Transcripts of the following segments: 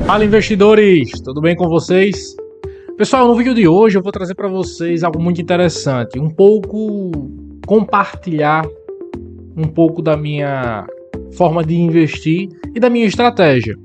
Fala, investidores! Tudo bem com vocês? Pessoal, no vídeo de hoje eu vou trazer para vocês algo muito interessante, compartilhar um pouco da minha forma de investir e da minha estratégia.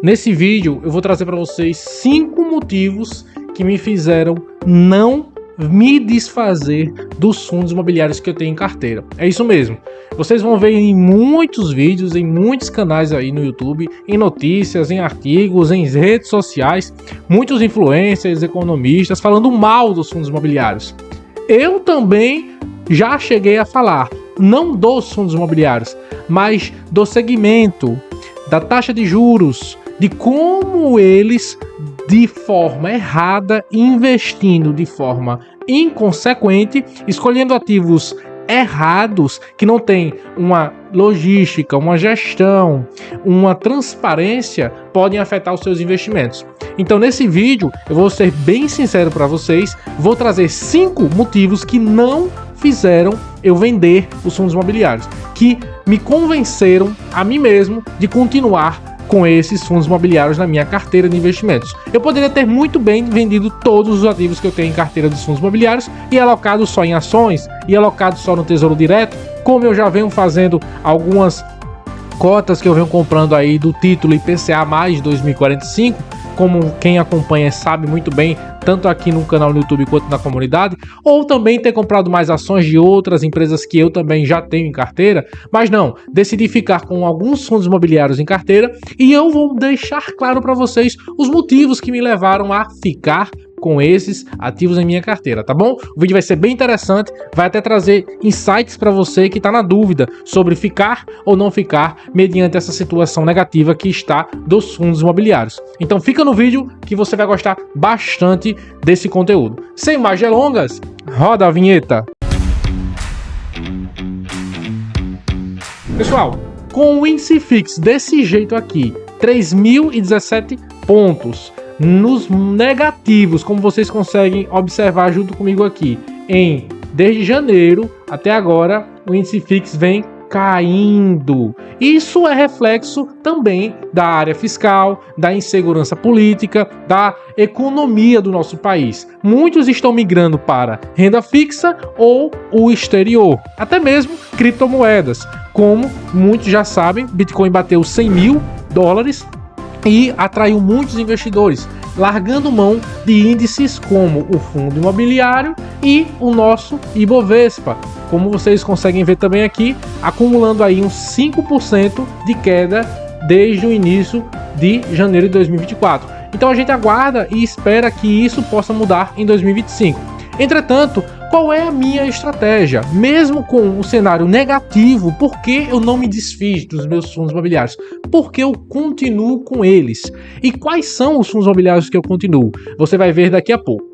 Nesse vídeo eu vou trazer para vocês 5 motivos que me fizeram não me desfazer dos fundos imobiliários que eu tenho em carteira. É isso mesmo. Vocês vão ver em muitos vídeos, em muitos canais aí no YouTube, em notícias, em artigos, em redes sociais, muitos influencers, economistas falando mal dos fundos imobiliários. Eu também já cheguei a falar, não dos fundos imobiliários, mas do segmento, da taxa de juros, de como eles, de forma errada, investindo de forma inconsequente, escolhendo ativos errados, que não tem uma logística, uma gestão, uma transparência, podem afetar os seus investimentos. Então nesse vídeo eu vou ser bem sincero para vocês, vou trazer 5 motivos que não fizeram eu vender os fundos imobiliários, que me convenceram a mim mesmo de continuar com esses fundos imobiliários na minha carteira de investimentos. Eu poderia ter muito bem vendido todos os ativos que eu tenho em carteira dos fundos imobiliários e alocado só em ações, e alocado só no Tesouro Direto, como eu já venho fazendo algumas cotas que eu venho comprando aí do título IPCA mais 2045, como quem acompanha sabe muito bem, tanto aqui no canal no YouTube quanto na comunidade, ou também ter comprado mais ações de outras empresas que eu também já tenho em carteira, mas não, decidi ficar com alguns fundos imobiliários em carteira e eu vou deixar claro para vocês os motivos que me levaram a ficar com esses ativos em minha carteira, tá bom? O vídeo vai ser bem interessante, vai até trazer insights para você que está na dúvida sobre ficar ou não ficar mediante essa situação negativa que está dos fundos imobiliários. Então fica no vídeo que você vai gostar bastante desse conteúdo. Sem mais delongas, roda a vinheta. Pessoal, com o índice FIX desse jeito aqui, 3.017 pontos, nos negativos, como vocês conseguem observar junto comigo aqui, desde janeiro até agora, o índice FIX vem caindo. Isso é reflexo também da área fiscal, da insegurança política, da economia do nosso país. Muitos estão migrando para renda fixa ou o exterior, até mesmo criptomoedas. Como muitos já sabem, Bitcoin bateu $100.000 e atraiu muitos investidores, largando mão de índices como o fundo imobiliário e o nosso Ibovespa, como vocês conseguem ver também aqui, acumulando aí uns 5% de queda desde o início de janeiro de 2024. Então a gente aguarda e espera que isso possa mudar em 2025. Entretanto, qual é a minha estratégia? Mesmo com o cenário negativo, por que eu não me desfiz dos meus fundos imobiliários? Porque eu continuo com eles. E quais são os fundos imobiliários que eu continuo? Você vai ver daqui a pouco.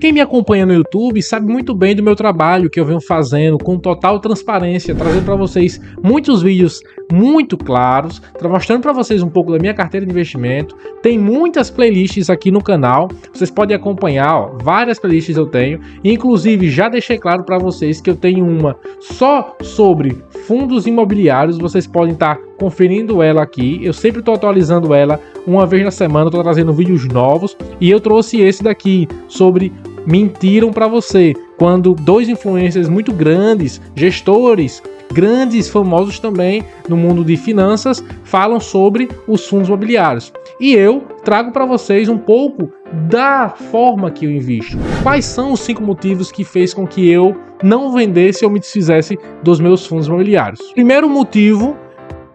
Quem me acompanha no YouTube sabe muito bem do meu trabalho que eu venho fazendo com total transparência, trazendo para vocês muitos vídeos muito claros, mostrando para vocês um pouco da minha carteira de investimento. Tem muitas playlists aqui no canal, vocês podem acompanhar, várias playlists eu tenho, inclusive já deixei claro para vocês que eu tenho uma só sobre fundos imobiliários, vocês podem estar conferindo ela aqui. Eu sempre estou atualizando ela uma vez na semana, estou trazendo vídeos novos e eu trouxe esse daqui sobre mentiram para você, quando 2 influencers muito grandes, gestores grandes, famosos também no mundo de finanças, falam sobre os fundos imobiliários. E eu trago para vocês um pouco da forma que eu invisto. Quais são os 5 motivos que fez com que eu não vendesse ou me desfizesse dos meus fundos imobiliários? Primeiro motivo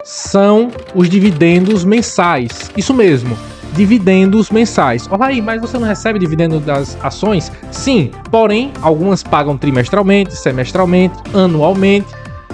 são os dividendos mensais. Isso mesmo, dividendos mensais. Olha aí, mas você não recebe dividendo das ações? Sim, porém, algumas pagam trimestralmente, semestralmente, anualmente,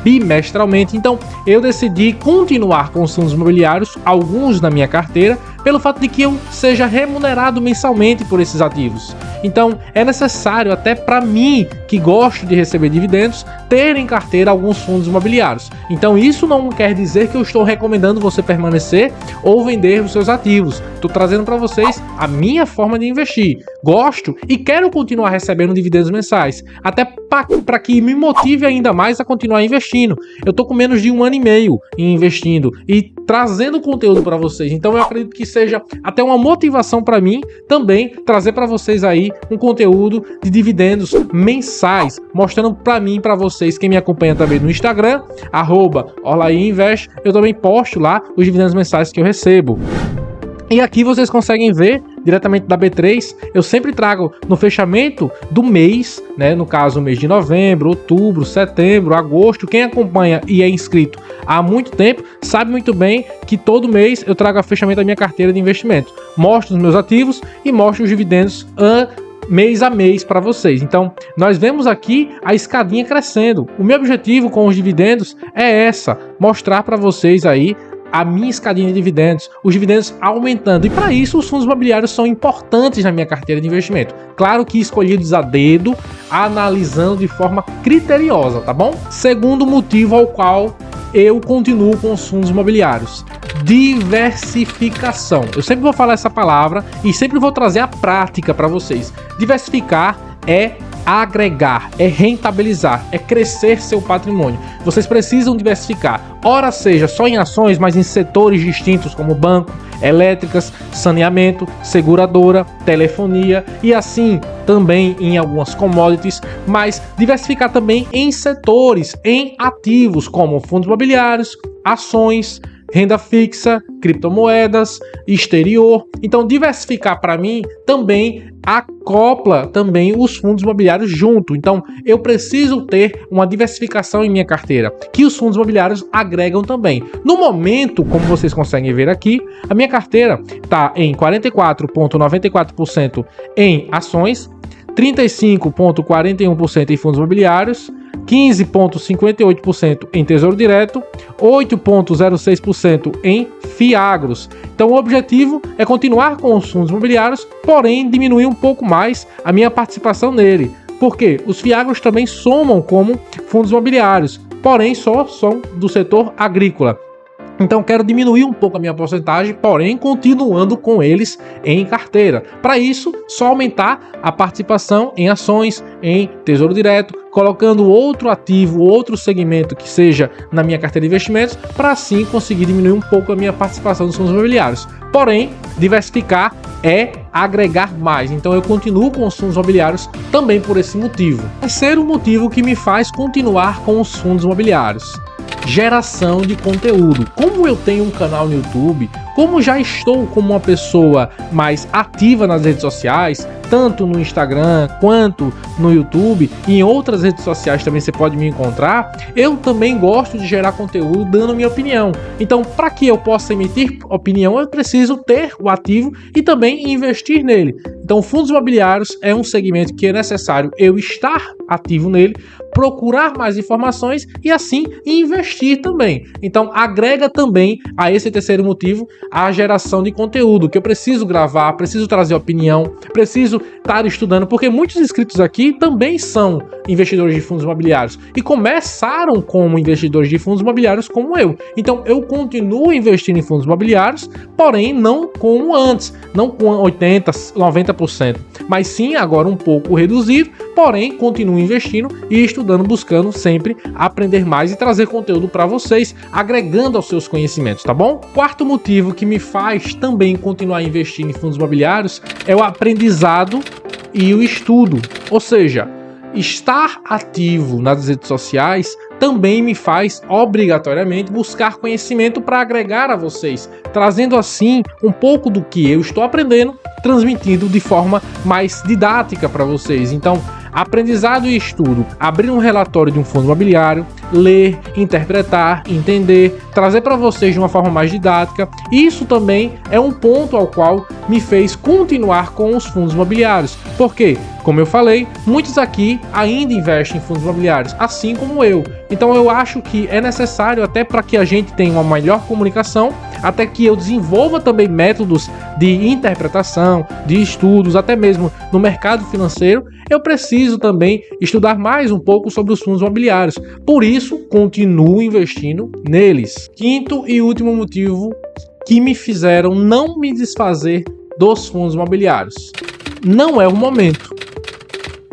bimestralmente. Então, eu decidi continuar com os fundos imobiliários, alguns na minha carteira, pelo fato de que eu seja remunerado mensalmente por esses ativos. Então é necessário até para mim, que gosto de receber dividendos, ter em carteira alguns fundos imobiliários. Então isso não quer dizer que eu estou recomendando você permanecer ou vender os seus ativos. Estou trazendo para vocês a minha forma de investir. Gosto e quero continuar recebendo dividendos mensais, até para que me motive ainda mais a continuar investindo. Eu estou com menos de 1 ano e meio investindo e trazendo conteúdo para vocês. Então eu acredito que seja até uma motivação para mim também trazer para vocês aí um conteúdo de dividendos mensais, mostrando para mim e para vocês, quem me acompanha também no Instagram, @orlainvest, eu também posto lá os dividendos mensais que eu recebo. E aqui vocês conseguem ver diretamente da B3, eu sempre trago no fechamento do mês, né? No caso, o mês de novembro, outubro, setembro, agosto. Quem acompanha e é inscrito há muito tempo sabe muito bem que todo mês eu trago a fechamento da minha carteira de investimento. Mostro os meus ativos e mostro os dividendos mês a mês para vocês. Então, nós vemos aqui a escadinha crescendo. O meu objetivo com os dividendos é mostrar para vocês aí a minha escadinha de dividendos, os dividendos aumentando. E para isso, os fundos imobiliários são importantes na minha carteira de investimento. Claro que escolhidos a dedo, analisando de forma criteriosa, tá bom? Segundo motivo ao qual eu continuo com os fundos imobiliários: diversificação. Eu sempre vou falar essa palavra e sempre vou trazer a prática para vocês. Diversificar é agregar, é rentabilizar, é crescer seu patrimônio. Vocês precisam diversificar, ora seja só em ações, mas em setores distintos como banco, elétricas, saneamento, seguradora, telefonia e assim também em algumas commodities, mas diversificar também em setores, em ativos como fundos imobiliários, ações, renda fixa, criptomoedas, exterior. Então diversificar para mim também acopla também os fundos imobiliários junto. Então eu preciso ter uma diversificação em minha carteira, que os fundos imobiliários agregam também. No momento, como vocês conseguem ver aqui, a minha carteira está em 44,94% em ações, 35,41% em fundos imobiliários, 15,58% em Tesouro Direto, 8,06% em FIAGROS. Então o objetivo é continuar com os fundos imobiliários, porém diminuir um pouco mais a minha participação nele. Porque os FIAGROS também somam como fundos imobiliários, porém só são do setor agrícola. Então quero diminuir um pouco a minha porcentagem, porém continuando com eles em carteira. Para isso, só aumentar a participação em ações, em Tesouro Direto, colocando outro ativo, outro segmento que seja na minha carteira de investimentos, para assim conseguir diminuir um pouco a minha participação nos fundos imobiliários. Porém, diversificar é agregar mais. Então eu continuo com os fundos imobiliários também por esse motivo. Terceiro motivo que me faz continuar com os fundos imobiliários: geração de conteúdo. Como eu tenho um canal no YouTube, como já estou como uma pessoa mais ativa nas redes sociais, tanto no Instagram quanto no YouTube e em outras redes sociais também você pode me encontrar, eu também gosto de gerar conteúdo dando minha opinião. Então, para que eu possa emitir opinião, eu preciso ter o ativo e também investir nele. Então, fundos imobiliários é um segmento que é necessário eu estar ativo nele, procurar mais informações e assim investir também. Então, agrega também a esse terceiro motivo a geração de conteúdo, que eu preciso gravar, preciso trazer opinião, preciso estar estudando, porque muitos inscritos aqui também são investidores de fundos imobiliários e começaram como investidores de fundos imobiliários como eu. Então, eu continuo investindo em fundos imobiliários, porém não como antes, não com 80%, 90%, mas sim agora um pouco reduzido, porém continuo investindo e estudando, buscando sempre aprender mais e trazer conteúdo para vocês, agregando aos seus conhecimentos, tá bom? Quarto motivo que me faz também continuar investindo em fundos imobiliários é o aprendizado e o estudo, ou seja, estar ativo nas redes sociais também me faz obrigatoriamente buscar conhecimento para agregar a vocês, trazendo assim um pouco do que eu estou aprendendo, transmitindo de forma mais didática para vocês. Então, aprendizado e estudo, abrir um relatório de um fundo imobiliário, ler, interpretar, entender, trazer para vocês de uma forma mais didática. Isso também é um ponto ao qual me fez continuar com os fundos imobiliários. Porque, como eu falei, muitos aqui ainda investem em fundos imobiliários, assim como eu. Então eu acho que é necessário, até para que a gente tenha uma melhor comunicação, até que eu desenvolva também métodos de interpretação, de estudos, até mesmo no mercado financeiro, eu preciso também estudar mais um pouco sobre os fundos imobiliários. Por isso, continuo investindo neles. Quinto e último motivo que me fizeram não me desfazer dos fundos imobiliários. Não é o momento.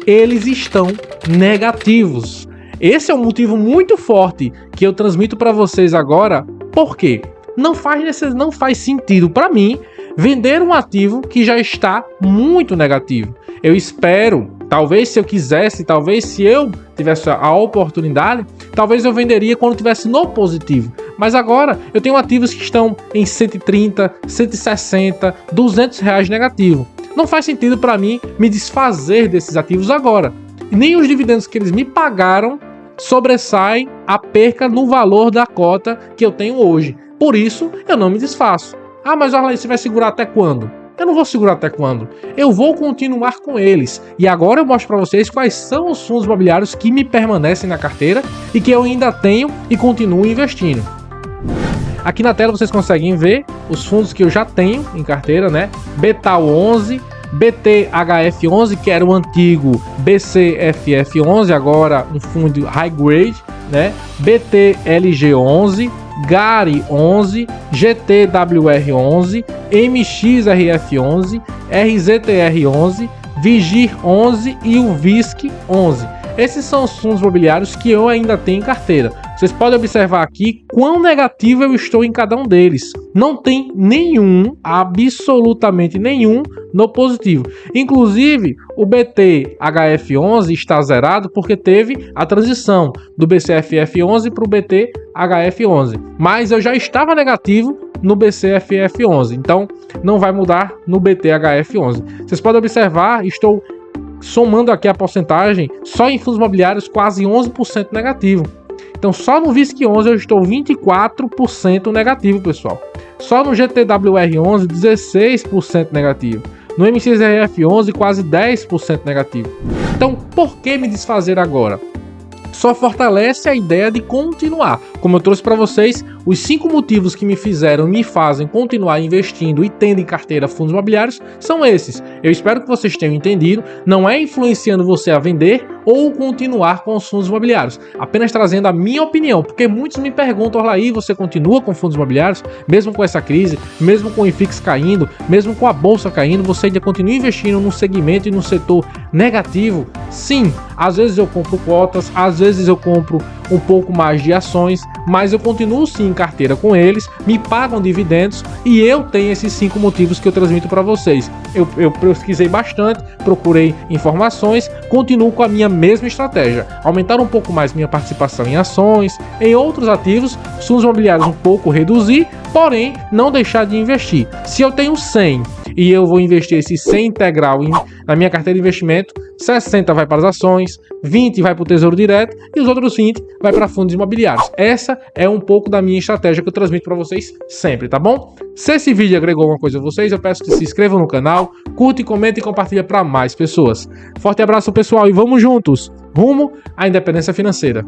Eles estão negativos. Esse é um motivo muito forte que eu transmito para vocês agora. Por quê? Não faz sentido para mim vender um ativo que já está muito negativo. Eu espero, talvez se eu quisesse, talvez se eu tivesse a oportunidade, talvez eu venderia quando estivesse no positivo. Mas agora eu tenho ativos que estão em 130, 160, 200 reais negativo. Não faz sentido para mim me desfazer desses ativos agora. Nem os dividendos que eles me pagaram sobressaem a perca no valor da cota que eu tenho hoje. Por isso, eu não me desfaço. Ah, mas olha aí, você vai segurar até quando? Eu não vou segurar até quando. Eu vou continuar com eles. E agora eu mostro para vocês quais são os fundos imobiliários que me permanecem na carteira e que eu ainda tenho e continuo investindo. Aqui na tela vocês conseguem ver os fundos que eu já tenho em carteira, né? BTAL11, BTHF11, que era o antigo BCFF11, agora um fundo high grade, né? BTLG11, GARI11, GTWR11, MXRF11, RZTR11, Vigir11 e o VISC11. Esses são os fundos imobiliários que eu ainda tenho em carteira. Vocês podem observar aqui quão negativo eu estou em cada um deles. Não tem nenhum, absolutamente nenhum, no positivo. Inclusive, o BTHF11 está zerado porque teve a transição do BCFF11 para o BTHF11. Mas eu já estava negativo no BCFF11, então não vai mudar no BTHF11. Vocês podem observar, estou somando aqui a porcentagem, só em fundos imobiliários quase 11% negativo. Então só no VISC11 eu estou 24% negativo, pessoal. Só no GTWR11 16% negativo. No MXRF11 quase 10% negativo. Então por que me desfazer agora? Só fortalece a ideia de continuar. Como eu trouxe para vocês, os 5 motivos que me fazem continuar investindo e tendo em carteira fundos imobiliários são esses. Eu espero que vocês tenham entendido. Não é influenciando você a vender ou continuar com os fundos imobiliários, apenas trazendo a minha opinião, porque muitos me perguntam: Orlaí, você continua com fundos imobiliários, mesmo com essa crise, mesmo com o IFIX caindo, mesmo com a bolsa caindo, você ainda continua investindo num segmento e num setor negativo? Sim, às vezes eu compro cotas, às vezes eu compro um pouco mais de ações, mas eu continuo sim em carteira com eles, me pagam dividendos e eu tenho esses 5 motivos que eu transmito para vocês. Eu pesquisei bastante, procurei informações, continuo com a minha mesma estratégia, aumentar um pouco mais minha participação em ações, em outros ativos, fundos imobiliários um pouco reduzir, porém não deixar de investir. Se eu tenho 100 e eu vou investir esse 100 integral na minha carteira de investimento, 60 vai para as ações, 20 vai para o Tesouro Direto e os outros 20 vai para fundos imobiliários. Essa é um pouco da minha estratégia que eu transmito para vocês sempre, tá bom? Se esse vídeo agregou alguma coisa a vocês, eu peço que se inscrevam no canal, curta, comenta e compartilha para mais pessoas. Forte abraço, pessoal, e vamos juntos rumo à independência financeira.